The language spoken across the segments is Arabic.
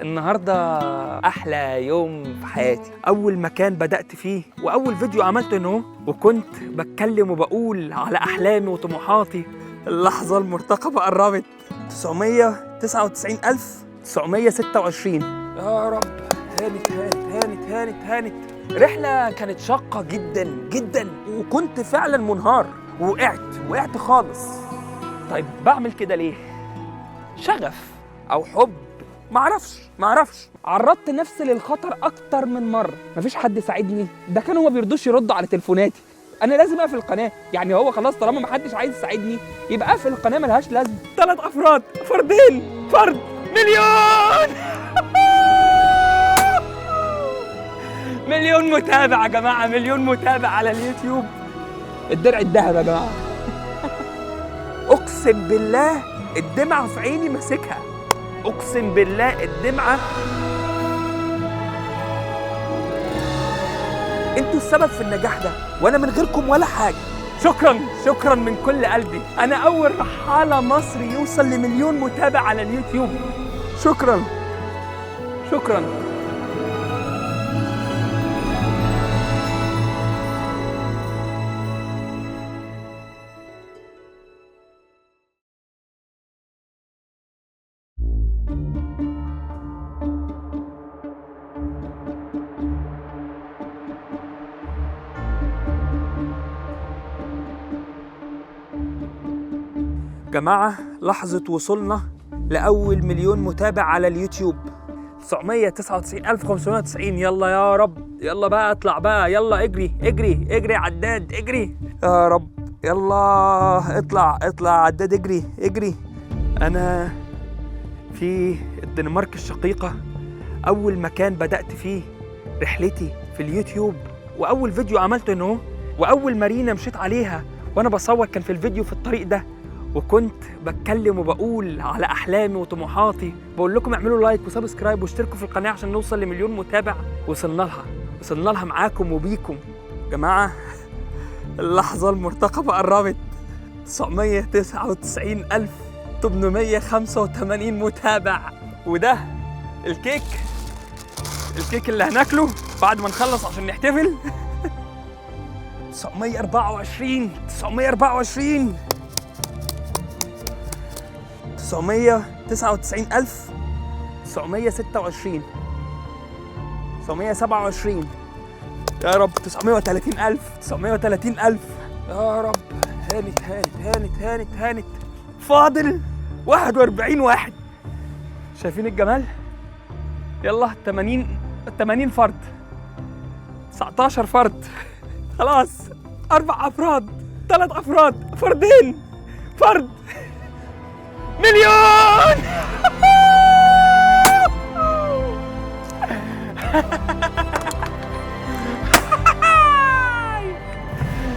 النهاردة أحلى يوم في حياتي. أول مكان بدأت فيه وأول فيديو عملته إنه وكنت بتكلم وبقول على أحلامي وطموحاتي. اللحظة المرتقبة قربت. 999,926. يا رب هانت. رحلة كانت شاقة جدا جدا وكنت فعلا منهار وقعت خالص. طيب بعمل كده ليه؟ شغف أو حب، معرفش. عرضت نفسي للخطر أكتر من مرة، مفيش حد ساعدني. ده كانوا ما بيرضوش يردوا على تليفوناتي. أنا لازم أقفل القناة، يعني هو خلاص طالما محدش عايز يساعدني يبقى أقفل القناة، ملهاش لازمة. 3 أفراد، فرد مليون. مليون متابع يا جماعة، مليون متابع على اليوتيوب. الدرع الذهب يا جماعة. أقسم بالله الدمعة في عيني ماسكها، أقسم بالله الدمعة. انتوا السبب في النجاح ده وانا من غيركم ولا حاجة. شكرا من كل قلبي. انا اول رحالة مصري يوصل ل1,000,000 متابع على اليوتيوب. شكرا. جماعة لحظة وصولنا لأول 1,000,000 متابع على اليوتيوب. 999,590. يلا يا رب، يلا بقى اطلع بقى، يلا اجري عداد، اجري يا رب، يلا اطلع عداد، اجري. أنا في الدنمارك الشقيقة، أول مكان بدأت فيه رحلتي في اليوتيوب وأول فيديو عملته إنه وأول مارينا مشيت عليها وأنا بصور كان في الفيديو في الطريق ده، وكنت بتكلم وبقول على أحلامي وطموحاتي. بقول لكم اعملوا لايك وسبسكرايب واشتركوا في القناة عشان نوصل ل1,000,000 متابع. وصلنا لها معاكم وبيكم. جماعة اللحظة المرتقبة قربت. 999,885 متابع. وده الكيك اللي هناكله بعد ما نخلص عشان نحتفل. 924 999,997. 927. يا رب 930,000. يا رب هانت. فاضل 41 واحد. شايفين الجمال؟ يلا 80 فرد، 19 فرد، خلاص 4 أفراد، 3 أفراد، فرد 1,000,000.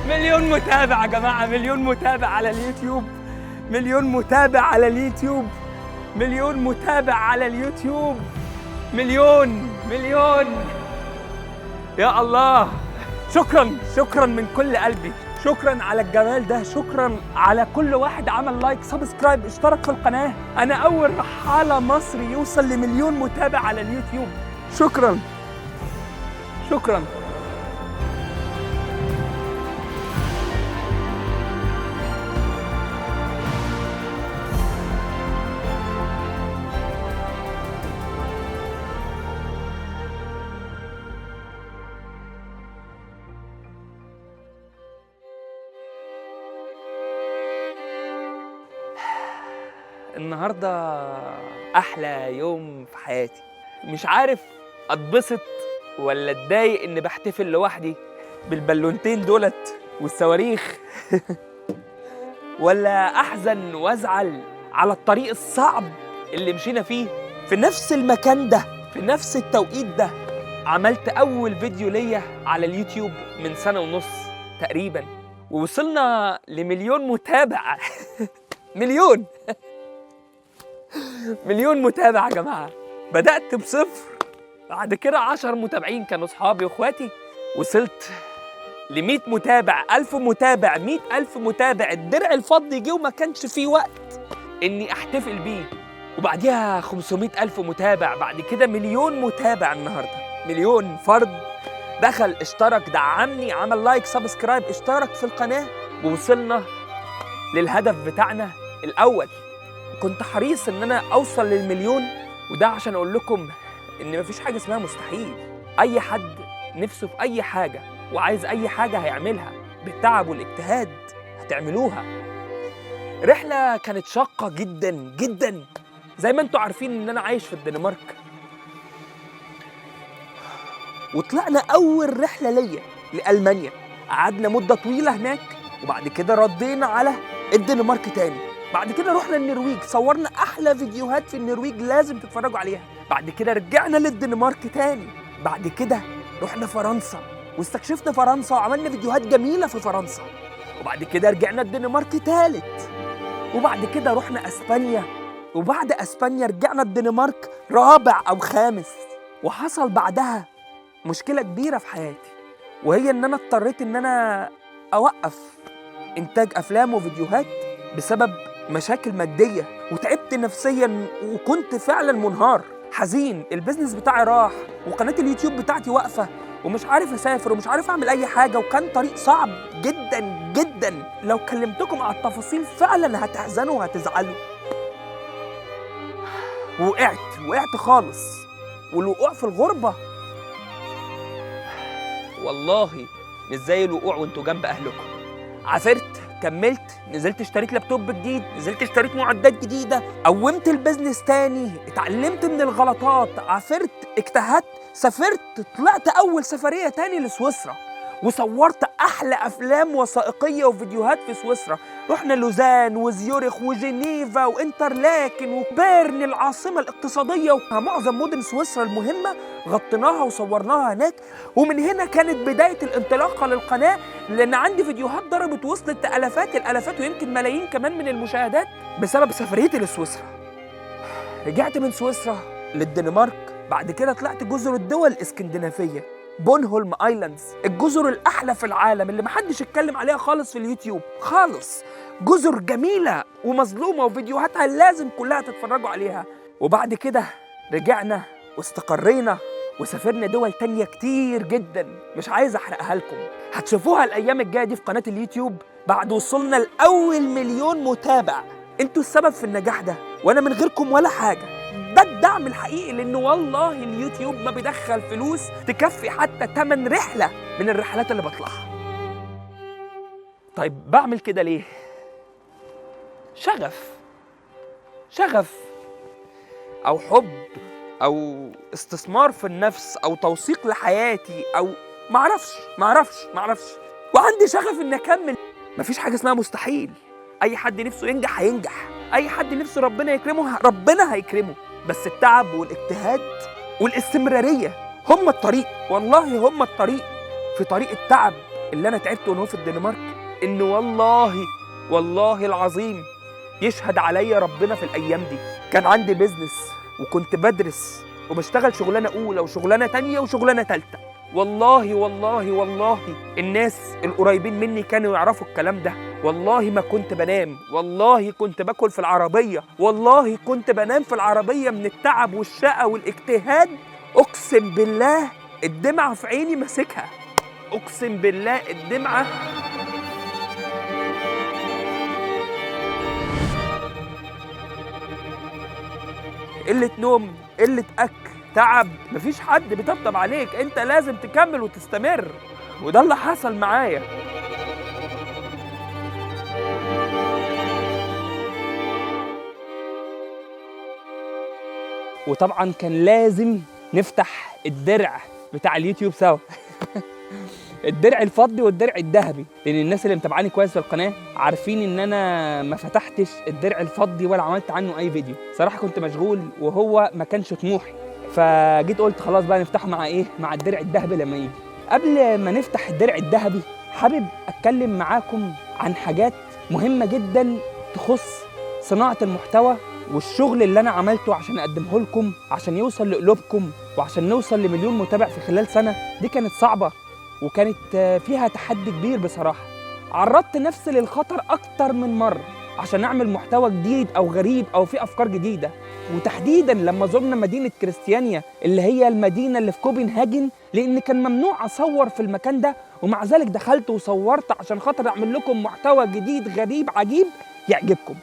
مليون متابع يا جماعة، 1,000,000 متابع على اليوتيوب، 1,000,000 متابع على اليوتيوب، 1,000,000 متابع على اليوتيوب، مليون. يا الله، شكرا من كل قلبي. شكرا على الجمال ده، شكرا على كل واحد عمل لايك سبسكرايب اشترك في القناة. انا اول رحالة مصري يوصل ل1,000,000 متابع على اليوتيوب. شكرا. النهاردة أحلى يوم في حياتي. مش عارف أتبسط ولا أتضايق إني بحتفل لوحدي بالبالونتين دولت والصواريخ، ولا أحزن وأزعل على الطريق الصعب اللي مشينا فيه. في نفس المكان ده، في نفس التوقيت ده، عملت أول فيديو ليا على اليوتيوب من 1.5 سنة تقريبا، ووصلنا ل1,000,000 متابع. مليون متابع يا جماعة. بدأت بصفر، بعد كده 10 متابعين كانوا صحابي واخواتي، وصلت ل100 متابع، 1000 متابع، 100,000 متابع. الدرع الفضي جه وما كانش فيه وقت إني أحتفل بيه. وبعديها 500,000 متابع، بعد كده مليون متابع النهارده، مليون فرد دخل اشترك دعمني عمل لايك سبسكرايب اشترك في القناة، ووصلنا للهدف بتاعنا الأول. كنت حريص ان انا اوصل للمليون، وده عشان اقول لكم ان مفيش حاجة اسمها مستحيل. اي حد نفسه في اي حاجة وعايز اي حاجة هيعملها بالتعب والاجتهاد، هتعملوها. رحلة كانت شاقة جدا جدا، زي ما انتوا عارفين ان انا عايش في الدنمارك، وطلعنا اول رحلة ليا لألمانيا. قعدنا مدة طويلة هناك، وبعد كده ردينا على الدنمارك تاني. بعد كده رحنا النرويج، صورنا احلى فيديوهات في النرويج لازم تتفرجوا عليها. بعد كده رجعنا للدنمارك تاني. بعد كده رحنا فرنسا واستكشفنا فرنسا وعملنا فيديوهات جميلة في فرنسا. وبعد كده رجعنا الدنمارك تالت. وبعد كده رحنا اسبانيا، وبعد اسبانيا رجعنا الدنمارك رابع او خامس. وحصل بعدها مشكلة كبيرة في حياتي، وهي ان انا اضطريت ان انا اوقف انتاج افلام وفيديوهات بسبب مشاكل مادية، وتعبت نفسيا وكنت فعلا منهار حزين. البيزنس بتاعي راح، وقناة اليوتيوب بتاعتي واقفة، ومش عارف اسافر ومش عارف اعمل اي حاجة، وكان طريق صعب جدا جدا. لو كلمتكم على التفاصيل فعلا هتحزنوا وهتزعلوا. وقعت خالص، والوقوع في الغربة والله مش زي الوقوع وانتوا جنب اهلكم. عافرت، كملت، نزلت اشتريت لابتوب جديد، نزلت اشتريت معدات جديدة، قومت البيزنس تاني، اتعلمت من الغلطات، عافرت، اجتهدت، سافرت، طلعت اول سفرية تاني لسويسرا، وصورت احلى افلام وثائقية وفيديوهات في سويسرا. رحنا لوزان وزيورخ وجنيفا وانترلاكن وبيرن العاصمة الاقتصادية، ومعظم مدن سويسرا المهمة غطيناها وصورناها هناك. ومن هنا كانت بداية الانطلاقة للقناة، لأن عندي فيديوهات ضربت وصلت لآلافات الآلافات ويمكن ملايين كمان من المشاهدات بسبب سفريتي لسويسرا. رجعت من سويسرا للدنمارك، بعد كده طلعت جزر الدول الاسكندنافية، بونهولم ايلاندز، الجزر الأحلى في العالم اللي محدش اتكلم عليها خالص في اليوتيوب خالص. جزر جميلة ومظلومة وفيديوهاتها لازم كلها تتفرجوا عليها. وبعد كده رجعنا واستقرينا وسافرنا دول تانية كتير جدا، مش عايز احرقها لكم، هتشوفوها الايام الجايه دي في قناه اليوتيوب. بعد وصلنا لاول مليون متابع. انتوا السبب في النجاح ده، وانا من غيركم ولا حاجه. ده الدعم الحقيقي، لانه والله اليوتيوب ما بيدخل فلوس تكفي حتى تمن رحله من الرحلات اللي بطلعها. طيب بعمل كده ليه؟ شغف او حب او استثمار في النفس او توثيق لحياتي، او معرفش. وعندي شغف اني اكمل. مفيش حاجه اسمها مستحيل. اي حد نفسه ينجح هينجح، اي حد نفسه ربنا يكرمه ربنا هيكرمه، بس التعب والاجتهاد والاستمراريه هم الطريق. والله هم الطريق. في طريق التعب اللي انا تعبته وانا في الدنمارك، ان والله العظيم يشهد عليا ربنا في الايام دي. كان عندي بيزنس وكنت بدرس وبشتغل شغلانه اولى وشغلانه تانية وشغلانه تالتة. والله الناس القريبين مني كانوا يعرفوا الكلام ده. والله ما كنت بنام، والله كنت باكل في العربيه، والله كنت بنام في العربيه من التعب والشقه والاجتهاد. اقسم بالله الدمعه في عيني ماسكها، اقسم بالله الدمعه. قلة نوم، قلة أكل، تعب، مفيش حد بيطبطب عليك، أنت لازم تكمل وتستمر، وده اللي حصل معايا. وطبعا كان لازم نفتح الدرع بتاع اليوتيوب سوا. الدرع الفضي والدرع الذهبي، لان الناس اللي متابعاني كويس في القناه عارفين ان انا ما فتحتش الدرع الفضي ولا عملت عنه اي فيديو. صراحه كنت مشغول وهو ما كانش طموحي، فجيت قلت خلاص بقى نفتحه مع الدرع الذهبي لما يجي. قبل ما نفتح الدرع الذهبي حابب اتكلم معاكم عن حاجات مهمه جدا تخص صناعه المحتوى والشغل اللي انا عملته عشان اقدمه لكم، عشان يوصل لقلوبكم وعشان نوصل لمليون متابع في خلال سنه. دي كانت صعبه وكانت فيها تحدي كبير بصراحة. عرضت نفسي للخطر أكتر من مرة، عشان نعمل محتوى جديد او غريب او في افكار جديده. وتحديدا لما زرنا مدينه كريستيانيا اللي هي المدينه اللي في كوبنهاجن، لان كان ممنوع اصور في المكان ده، ومع ذلك دخلت وصورت عشان خاطر اعمل لكم محتوى جديد غريب عجيب يعجبكم.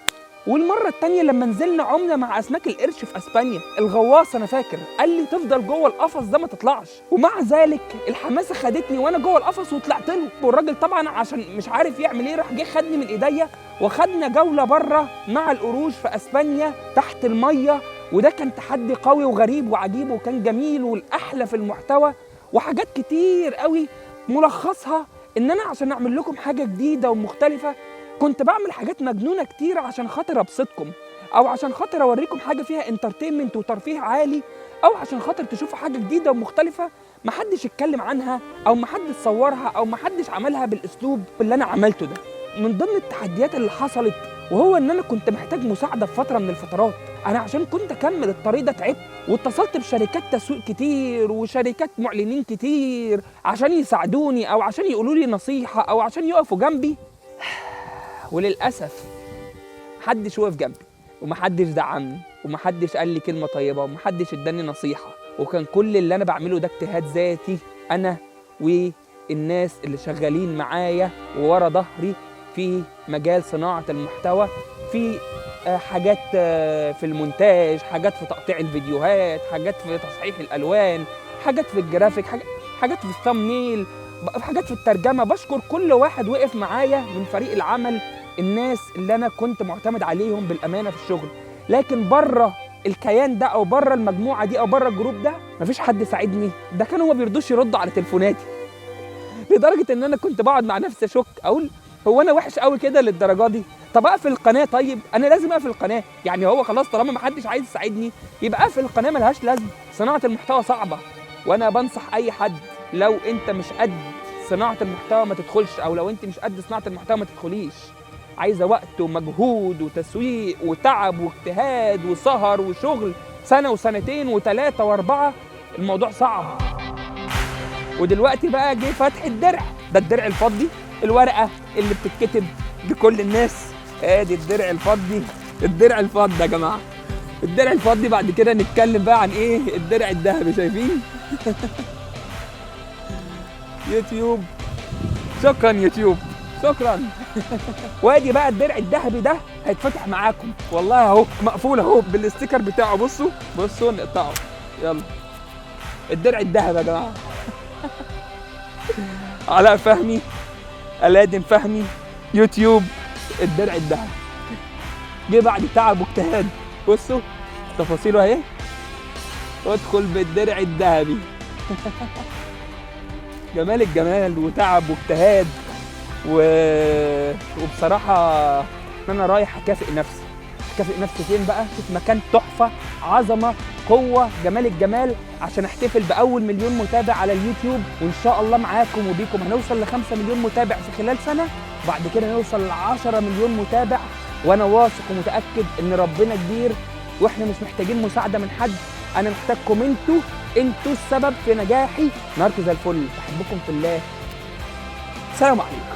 والمره الثانيه لما نزلنا عمنا مع اسماك القرش في اسبانيا، الغواص انا فاكر قال لي تفضل جوه القفص ده ما تطلعش، ومع ذلك الحماسه خدتني وانا جوه القفص وطلعت له، والراجل طبعا عشان مش عارف يعمل ايه راح جه خدني من ايديا وخدنا جوله بره مع القروش في اسبانيا تحت الميه، وده كان تحدي قوي وغريب وعجيب وكان جميل والاحلى في المحتوى وحاجات كتير قوي. ملخصها ان انا عشان اعمل لكم حاجه جديده ومختلفه كنت بعمل حاجات مجنونه كتير عشان خاطر ابسطكم، او عشان خاطر اوريكم حاجه فيها انترتينمنت وترفيه عالي، او عشان خاطر تشوفوا حاجه جديده ومختلفه محدش اتكلم عنها او محدش صورها او محدش عملها بالاسلوب اللي انا عملته ده. من ضمن التحديات اللي حصلت وهو ان انا كنت محتاج مساعده في فتره من الفترات. انا عشان كنت اكمل الطريق ده تعبت، واتصلت بشركات تسويق كتير وشركات معلنين كتير عشان يساعدوني او عشان يقولوا لي نصيحه او عشان يقفوا جنبي، وللاسف محدش وقف جنبي ومحدش دعمني ومحدش قال لي كلمه طيبه ومحدش اداني نصيحه، وكان كل اللي انا بعمله ده اجتهاد ذاتي انا والناس اللي شغالين معايا وورا ظهري في مجال صناعه المحتوى، في حاجات في المونتاج، حاجات في تقطيع الفيديوهات، حاجات في تصحيح الالوان، حاجات في الجرافيك، حاجات في الثامنيل، حاجات في الترجمه. بشكر كل واحد وقف معايا من فريق العمل، الناس اللي انا كنت معتمد عليهم بالامانه في الشغل. لكن بره الكيان ده او بره المجموعه دي او بره الجروب ده مفيش حد ساعدني. ده كانوا ما بيرضوش يردوا على تليفوناتي، لدرجه ان انا كنت بقعد مع نفسي اشك اقول هو انا وحش قوي كده للدرجه دي؟ طب اقفل القناه، طيب انا لازم اقفل القناه، يعني هو خلاص طالما ما حدش عايز يساعدني يبقى اقفل القناه، ملهاش لازمه. صناعه المحتوى صعبه، وانا بنصح اي حد لو انت مش قد صناعه المحتوى ما تدخلش، او لو انت مش قد صناعه المحتوى ما تدخليش. عايزه وقت ومجهود وتسويق وتعب واجتهاد وسهر وشغل سنه وسنتين وثلاثه واربعه، الموضوع صعب. ودلوقتي بقى جه فتح الدرع، ده الدرع الفضي، الورقه اللي بتتكتب لكل الناس، ادي الدرع الفضي. الدرع الفضي يا جماعه، الدرع الفضي. بعد كده نتكلم بقى عن ايه؟ الدرع الذهبي. شايفين؟ يوتيوب، شكرا يوتيوب، شكرا. وادي بقى الدرع الذهبي ده هيتفتح معاكم والله اهو، مقفول اهو بالاستيكر بتاعه. بصوا بصوا نقطعه، يلا. الدرع الذهبي يا جماعه. علاء فهمي، ألادن فهمي، يوتيوب، الدرع الذهبي. جه بعد تعب واجتهاد، بصوا تفاصيله اهي. ادخل بالدرع الذهبي. جمال الجمال وتعب واجتهاد وبصراحه انا رايح اكافئ نفسي. اكافئ نفسي فين بقى؟ في مكان تحفه، عظمه، قوه، جمال الجمال، عشان احتفل باول 1,000,000 متابع على اليوتيوب. وان شاء الله معاكم وبيكم هنوصل ل5 مليون متابع في خلال سنه، وبعد كده نوصل ل10 مليون متابع. وانا واثق ومتاكد ان ربنا كبير واحنا مش محتاجين مساعده من حد. انا محتاجكم انتوا السبب في نجاحي. نهاركم زي الفل، بحبكم في الله. سلام عليكم.